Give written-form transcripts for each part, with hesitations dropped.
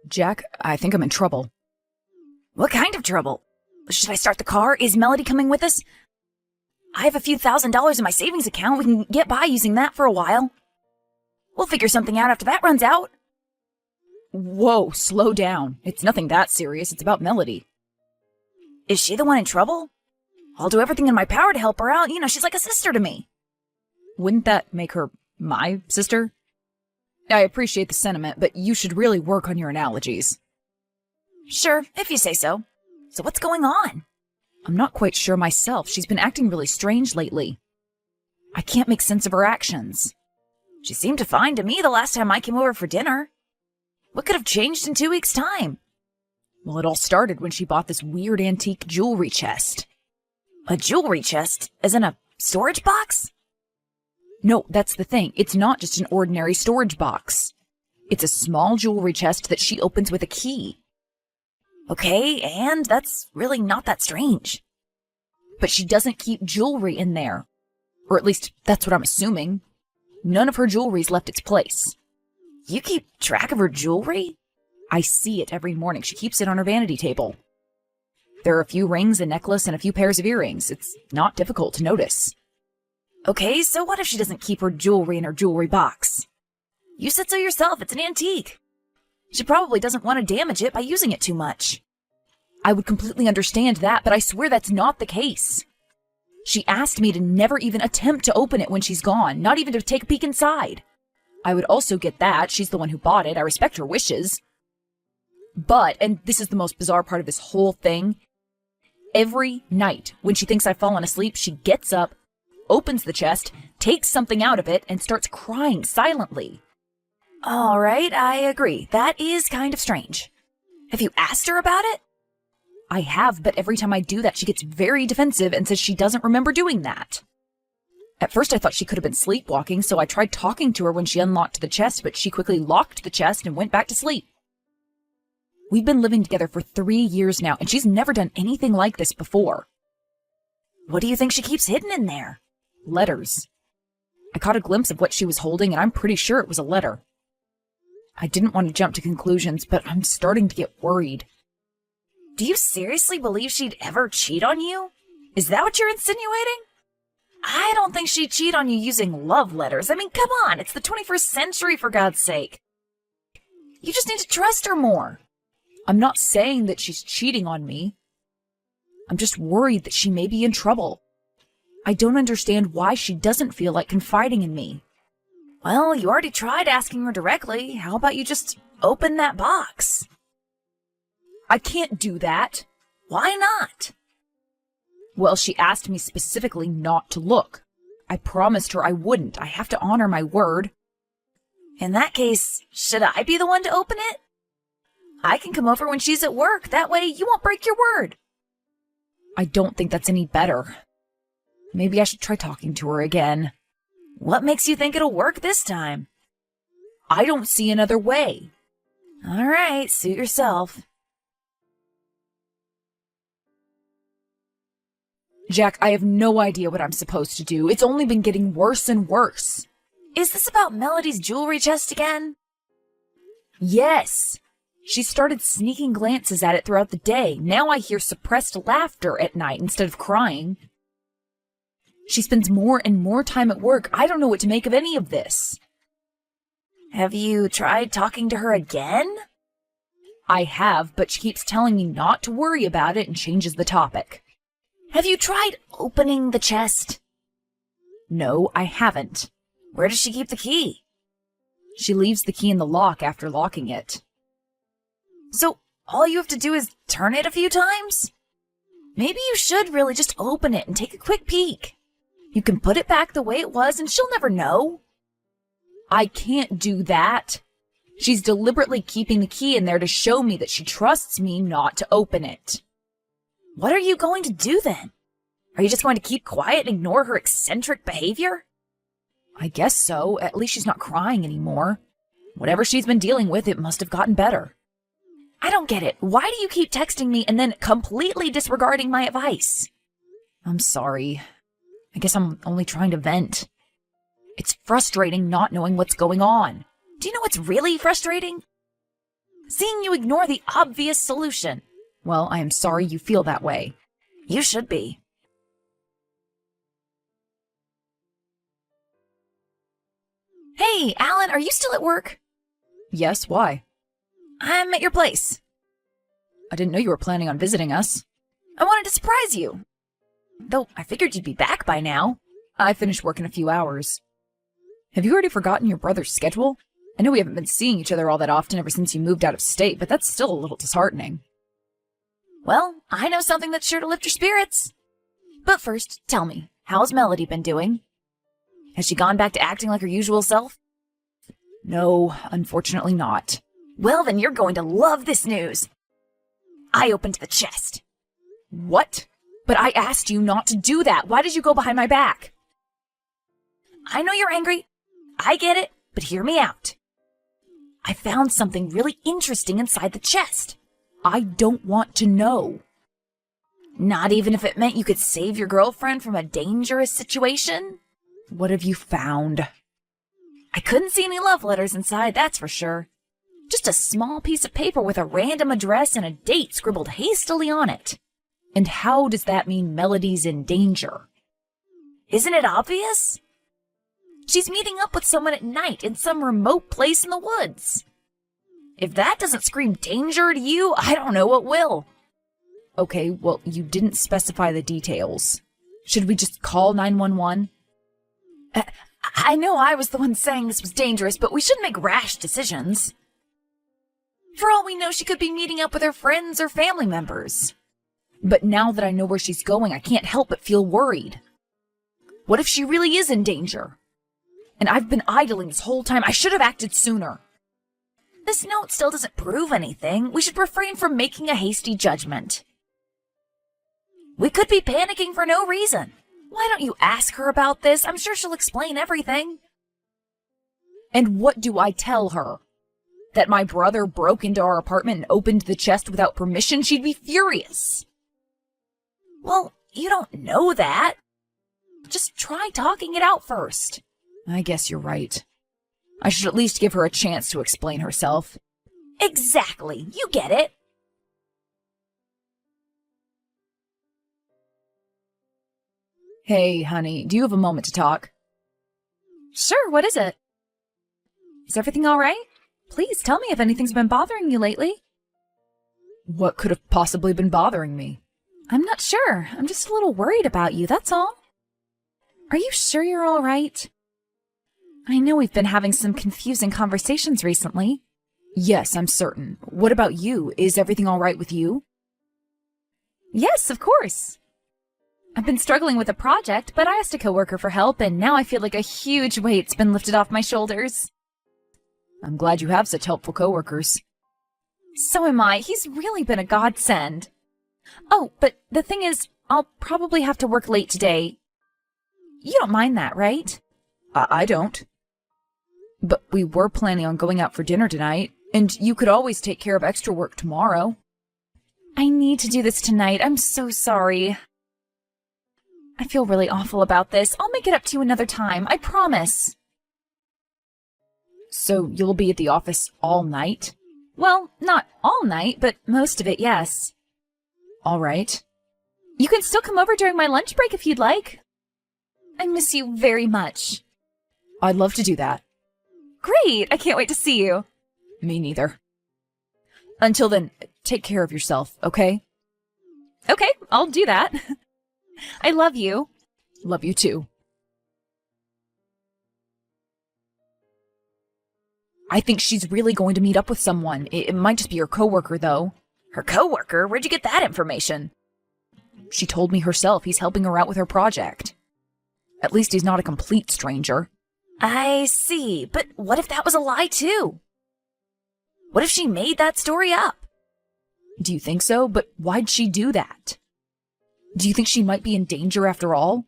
Jack, I think I'm in trouble. What kind of trouble? Should I start the car? Is Melody coming with us? I have a few $1,000s in my savings account. We can get by using that for a while. We'll figure something out after that runs out. Whoa, slow down. It's nothing that serious. It's about Melody. Is she the one in trouble? I'll do everything in my power to help her out. You know, she's like a sister to me. Wouldn't that make her my sister? I appreciate the sentiment, but you should really work on your analogies. Sure, if you say so. So what's going on? I'm not quite sure myself. She's been acting really strange lately. I can't make sense of her actions. She seemed fine to me the last time I came over for dinner. What could have changed in 2 weeks' time? Well, it all started when she bought this weird antique jewelry chest. A jewelry chest? As in a storage box? No, that's the thing. It's not just an ordinary storage box. It's a small jewelry chest that she opens with a key. Okay, and that's really not that strange. But she doesn't keep jewelry in there. Or at least, that's what I'm assuming. None of her jewelry's left its place. You keep track of her jewelry? I see it every morning. She keeps it on her vanity table. There are a few rings, a necklace, and a few pairs of earrings. It's not difficult to notice. Okay, so what if she doesn't keep her jewelry in her jewelry box? You said so yourself, it's an antique. She probably doesn't want to damage it by using it too much. I would completely understand that, but I swear that's not the case. She asked me to never even attempt to open it when she's gone, not even to take a peek inside. I would also get that. She's the one who bought it. I respect her wishes. But, and this is the most bizarre part of this whole thing, every night when she thinks I've fallen asleep, she gets up, opens the chest, takes something out of it, and starts crying silently. All right, I agree. That is kind of strange. Have you asked her about it? I have, but every time I do that, she gets very defensive and says she doesn't remember doing that. At first, I thought she could have been sleepwalking, so I tried talking to her when she unlocked the chest, but she quickly locked the chest and went back to sleep. We've been living together for 3 years now, and she's never done anything like this before. What do you think she keeps hidden in there? Letters. I caught a glimpse of what she was holding, and I'm pretty sure it was a letter. I didn't want to jump to conclusions, but I'm starting to get worried. Do you seriously believe she'd ever cheat on you? Is that what you're insinuating? I don't think she'd cheat on you using love letters. I mean, come on, it's the 21st century, for God's sake. You just need to trust her more. I'm not saying that she's cheating on me. I'm just worried that she may be in trouble. I don't understand why she doesn't feel like confiding in me. Well, you already tried asking her directly. How about you just open that box? I can't do that. Why not? Well, she asked me specifically not to look. I promised her I wouldn't. I have to honor my word. In that case, should I be the one to open it? I can come over when she's at work. That way you won't break your word. I don't think that's any better. Maybe I should try talking to her again. What makes you think it'll work this time? I don't see another way. All right, suit yourself. Jack, I have no idea what I'm supposed to do. It's only been getting worse and worse. Is this about Melody's jewelry chest again? Yes. She started sneaking glances at it throughout the day. Now I hear suppressed laughter at night instead of crying. She spends more and more time at work. I don't know what to make of any of this. Have you tried talking to her again? I have, but she keeps telling me not to worry about it and changes the topic. Have you tried opening the chest? No, I haven't. Where does she keep the key? She leaves the key in the lock after locking it. So all you have to do is turn it a few times? Maybe you should really just open it and take a quick peek. You can put it back the way it was and she'll never know. I can't do that. She's deliberately keeping the key in there to show me that she trusts me not to open it. What are you going to do then? Are you just going to keep quiet and ignore her eccentric behavior? I guess so. At least she's not crying anymore. Whatever she's been dealing with, it must have gotten better. I don't get it. Why do you keep texting me and then completely disregarding my advice? I'm sorry. I guess I'm only trying to vent. It's frustrating not knowing what's going on. Do you know what's really frustrating? seeing you ignore the obvious solution. Well, I am sorry you feel that way. You should be. Hey, Alan, are you still at work? Yes, why? I'm at your place. I didn't know you were planning on visiting us. I wanted to surprise you. Though I figured you'd be back by now. I finished work in a few hours. Have you already forgotten your brother's schedule? I know we haven't been seeing each other all that often ever since you moved out of state, but that's still a little disheartening. Well, I know something that's sure to lift your spirits. But first, tell me, how's Melody been doing? Has she gone back to acting like her usual self? No, unfortunately not. Well, then you're going to love this news. I opened the chest. What? But I asked you not to do that. Why did you go behind my back? I know you're angry. I get it, but hear me out. I found something really interesting inside the chest. I don't want to know. Not even if it meant you could save your girlfriend from a dangerous situation? What have you found? I couldn't see any love letters inside, that's for sure. Just a small piece of paper with a random address and a date scribbled hastily on it. And how does that mean Melody's in danger? Isn't it obvious? She's meeting up with someone at night in some remote place in the woods. If that doesn't scream danger to you, I don't know what will. Okay, well, you didn't specify the details. Should we just call 911? I know I was the one saying this was dangerous, but we shouldn't make rash decisions. For all we know, she could be meeting up with her friends or family members. But now that I know where she's going, I can't help but feel worried. What if she really is in danger? And I've been idling this whole time. I should have acted sooner. This note still doesn't prove anything. We should refrain from making a hasty judgment. We could be panicking for no reason. Why don't you ask her about this? I'm sure she'll explain everything. And what do I tell her? That my brother broke into our apartment and opened the chest without permission? She'd be furious. Well, you don't know that. Just try talking it out first. I guess you're right. I should at least give her a chance to explain herself. Exactly. You get it. Hey, honey, do you have a moment to talk? Sure, what is it? Is everything all right? Please tell me if anything's been bothering you lately. What could have possibly been bothering me? I'm not sure. I'm just a little worried about you, that's all. Are you sure you're all right? I know we've been having some confusing conversations recently. Yes, I'm certain. What about you? Is everything all right with you? Yes, of course. I've been struggling with a project, but I asked a coworker for help, and now I feel like a huge weight's been lifted off my shoulders. I'm glad you have such helpful coworkers. So am I. He's really been a godsend. Oh, but the thing is, I'll probably have to work late today. You don't mind that, right? I don't. But we were planning on going out for dinner tonight, and you could always take care of extra work tomorrow. I need to do this tonight. I'm so sorry. I feel really awful about this. I'll make it up to you another time. I promise. So you'll be at the office all night? Well, not all night, but most of it, yes. All right. You can still come over during my lunch break if you'd like. I miss you very much. I'd love to do that. Great! I can't wait to see you. Me neither. Until then, take care of yourself, okay? Okay, I'll do that. I love you. Love you too. I think she's really going to meet up with someone. It might just be her coworker, though. Her coworker? Where'd you get that information? She told me herself he's helping her out with her project. At least he's not a complete stranger. I see, but what if that was a lie, too? What if she made that story up? Do you think so? But why'd she do that? Do you think she might be in danger after all?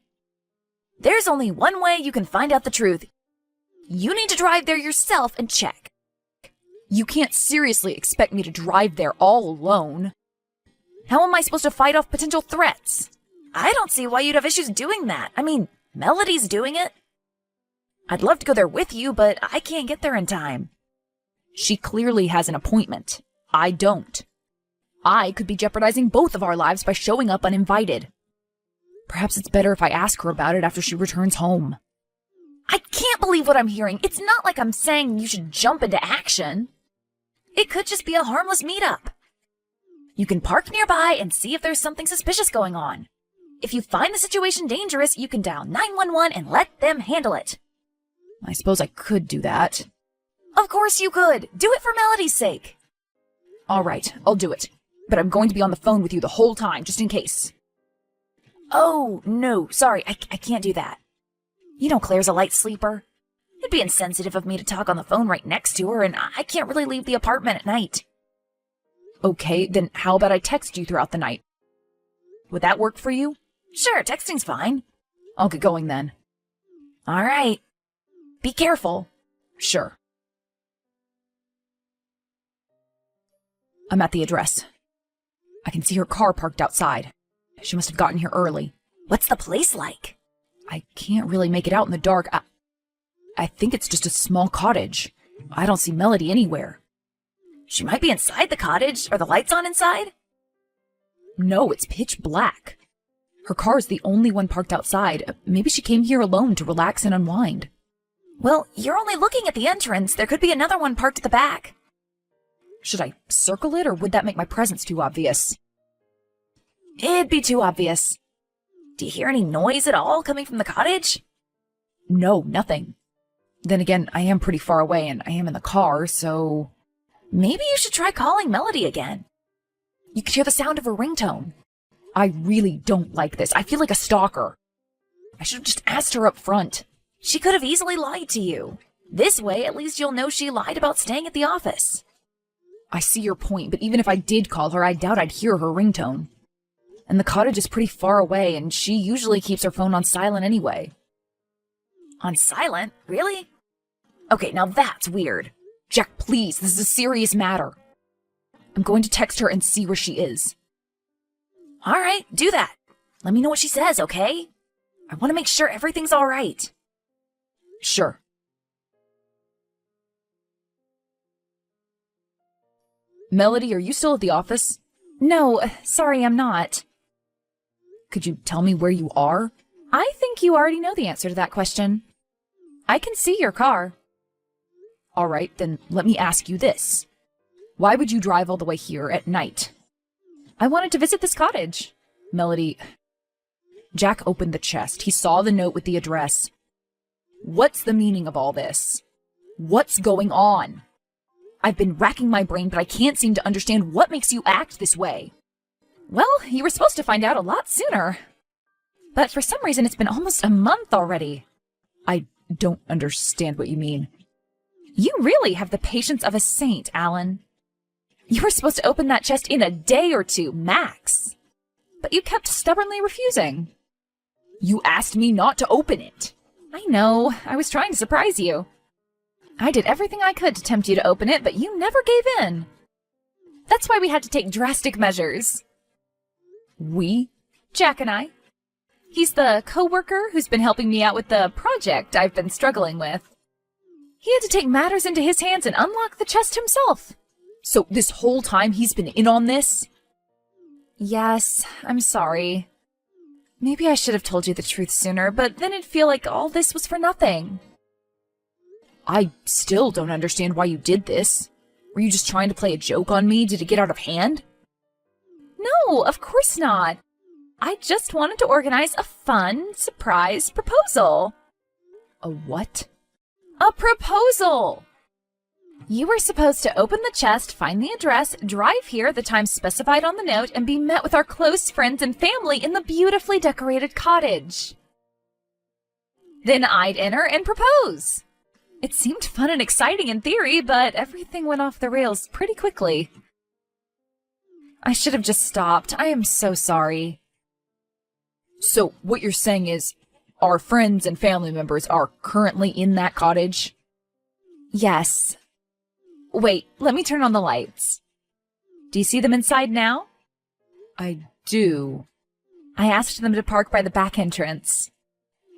There's only one way you can find out the truth. You need to drive there yourself and check. You can't seriously expect me to drive there all alone. How am I supposed to fight off potential threats? I don't see why you'd have issues doing that. I mean, Melody's doing it. I'd love to go there with you, but I can't get there in time. She clearly has an appointment. I don't. I could be jeopardizing both of our lives by showing up uninvited. Perhaps it's better if I ask her about it after she returns home. I can't believe what I'm hearing. It's not like I'm saying you should jump into action. It could just be a harmless meetup. You can park nearby and see if there's something suspicious going on. If you find the situation dangerous, you can dial 911 and let them handle it. I suppose I could do that. Of course you could. Do it for Melody's sake. All right, I'll do it. But I'm going to be on the phone with you the whole time, just in case. Oh, no, sorry, I can't do that. You know Claire's a light sleeper. It'd be insensitive of me to talk on the phone right next to her, and I can't really leave the apartment at night. Okay, then how about I text you throughout the night? Would that work for you? Sure, texting's fine. I'll get going then. All right. Be careful. Sure. I'm at the address. I can see her car parked outside. She must have gotten here early. What's the place like? I can't really make it out in the dark. I think it's just a small cottage. I don't see Melody anywhere. She might be inside the cottage. Are the lights on inside? No, it's pitch black. Her car is the only one parked outside. Maybe she came here alone to relax and unwind. Well, you're only looking at the entrance. There could be another one parked at the back. Should I circle it, or would that make my presence too obvious? It'd be too obvious. Do you hear any noise at all coming from the cottage? No, nothing. Then again, I am pretty far away and I am in the car, so... Maybe you should try calling Melody again. You could hear the sound of her ringtone. I really don't like this. I feel like a stalker. I should have just asked her up front. She could have easily lied to you. This way, at least you'll know she lied about staying at the office. I see your point, but even if I did call her, I doubt I'd hear her ringtone. And the cottage is pretty far away, and she usually keeps her phone on silent anyway. On silent? Really? Okay, now that's weird. Jack, please, this is a serious matter. I'm going to text her and see where she is. All right, do that. Let me know what she says, okay? I want to make sure everything's all right. Sure. Melody, are you still at the office? No, sorry, I'm not. Could you tell me where you are? I think you already know the answer to that question. I can see your car. All right, then let me ask you this. Why would you drive all the way here at night? I wanted to visit this cottage. Melody... Jack opened the chest. He saw the note with the address. What's the meaning of all this? What's going on? I've been racking my brain, but I can't seem to understand what makes you act this way. Well, you were supposed to find out a lot sooner. But for some reason, it's been almost a month already. I don't understand what you mean. You really have the patience of a saint, Alan. You were supposed to open that chest in a day or two, max. But you kept stubbornly refusing. You asked me not to open it. I know. I was trying to surprise you. I did everything I could to tempt you to open it, but you never gave in. That's why we had to take drastic measures. We? Jack and I. He's the co-worker who's been helping me out with the project I've been struggling with. He had to take matters into his hands and unlock the chest himself. So this whole time he's been in on this? Yes, I'm sorry. Maybe I should have told you the truth sooner, but then it'd feel like all this was for nothing. I still don't understand why you did this. Were you just trying to play a joke on me? Did it get out of hand? No, of course not. I just wanted to organize a fun, surprise proposal. A what? A proposal! You were supposed to open the chest, find the address, drive here the time specified on the note, and be met with our close friends and family in the beautifully decorated cottage. Then I'd enter and propose. It seemed fun and exciting in theory, but everything went off the rails pretty quickly. I should have just stopped. I am so sorry. So what you're saying is our friends and family members are currently in that cottage? Yes. Wait, let me turn on the lights. Do you see them inside now? I do. I asked them to park by the back entrance.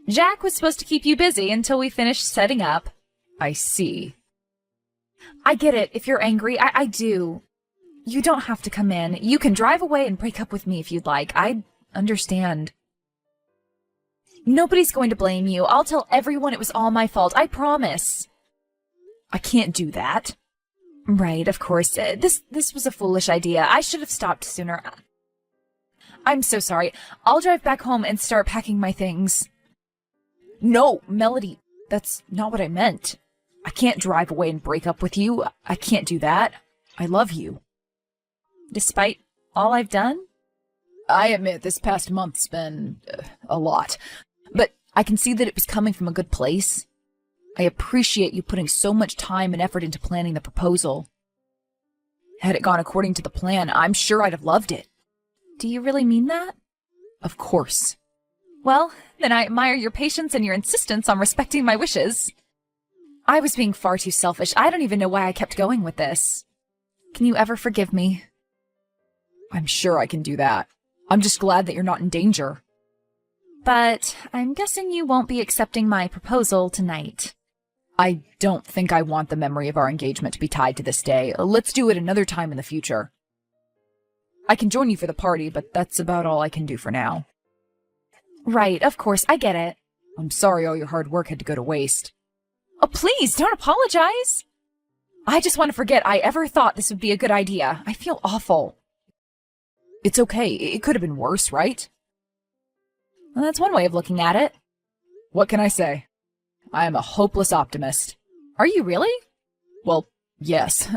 Jack was supposed to keep you busy until we finished setting up. I see. I get it if you're angry. I do. You don't have to come in. You can drive away and break up with me if you'd like. I understand. Nobody's going to blame you. I'll tell everyone it was all my fault. I promise. I can't do that. Right, of course. This was a foolish idea. I should have stopped sooner. I'm so sorry. I'll drive back home and start packing my things. No, Melody, that's not what I meant. I can't drive away and break up with you. I can't do that. I love you. Despite all I've done? I admit this past month's been a lot, but I can see that it was coming from a good place. I appreciate you putting so much time and effort into planning the proposal. Had it gone according to the plan, I'm sure I'd have loved it. Do you really mean that? Of course. Well, then I admire your patience and your insistence on respecting my wishes. I was being far too selfish. I don't even know why I kept going with this. Can you ever forgive me? I'm sure I can do that. I'm just glad that you're not in danger. But I'm guessing you won't be accepting my proposal tonight. I don't think I want the memory of our engagement to be tied to this day. Let's do it another time in the future. I can join you for the party, but that's about all I can do for now. Right, of course, I get it. I'm sorry all your hard work had to go to waste. Oh, please, don't apologize. I just want to forget I ever thought this would be a good idea. I feel awful. It's okay. It could have been worse, right? Well, that's one way of looking at it. What can I say? I am a hopeless optimist. Are you really? Well, yes.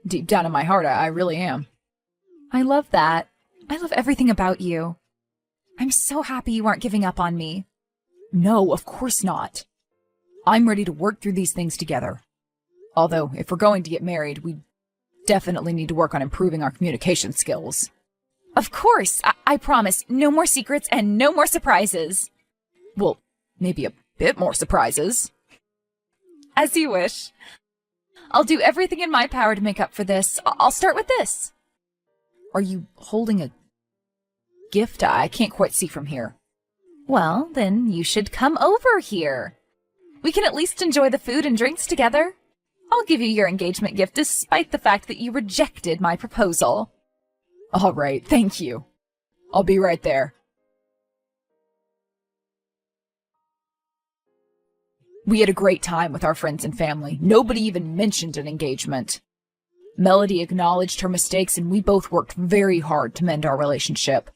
Deep down in my heart, I really am. I love that. I love everything about you. I'm so happy you aren't giving up on me. No, of course not. I'm ready to work through these things together. Although, if we're going to get married, we definitely need to work on improving our communication skills. Of course. I promise. No more secrets and no more surprises. Well, maybe a bit more surprises. As you wish. I'll do everything in my power to make up for this. I'll start with this. Are you holding a gift? I can't quite see from here. Well, then you should come over here. We can at least enjoy the food and drinks together. I'll give you your engagement gift despite the fact that you rejected my proposal. All right, thank you. I'll be right there. We had a great time with our friends and family. Nobody even mentioned an engagement. Melody acknowledged her mistakes, and we both worked very hard to mend our relationship.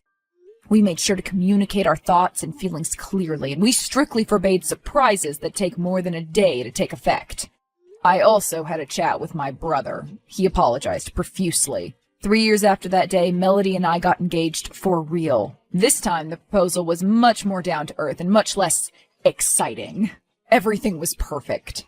We made sure to communicate our thoughts and feelings clearly, and we strictly forbade surprises that take more than a day to take effect. I also had a chat with my brother. He apologized profusely. 3 years after that day, Melody and I got engaged for real. This time, the proposal was much more down to earth and much less exciting. Everything was perfect.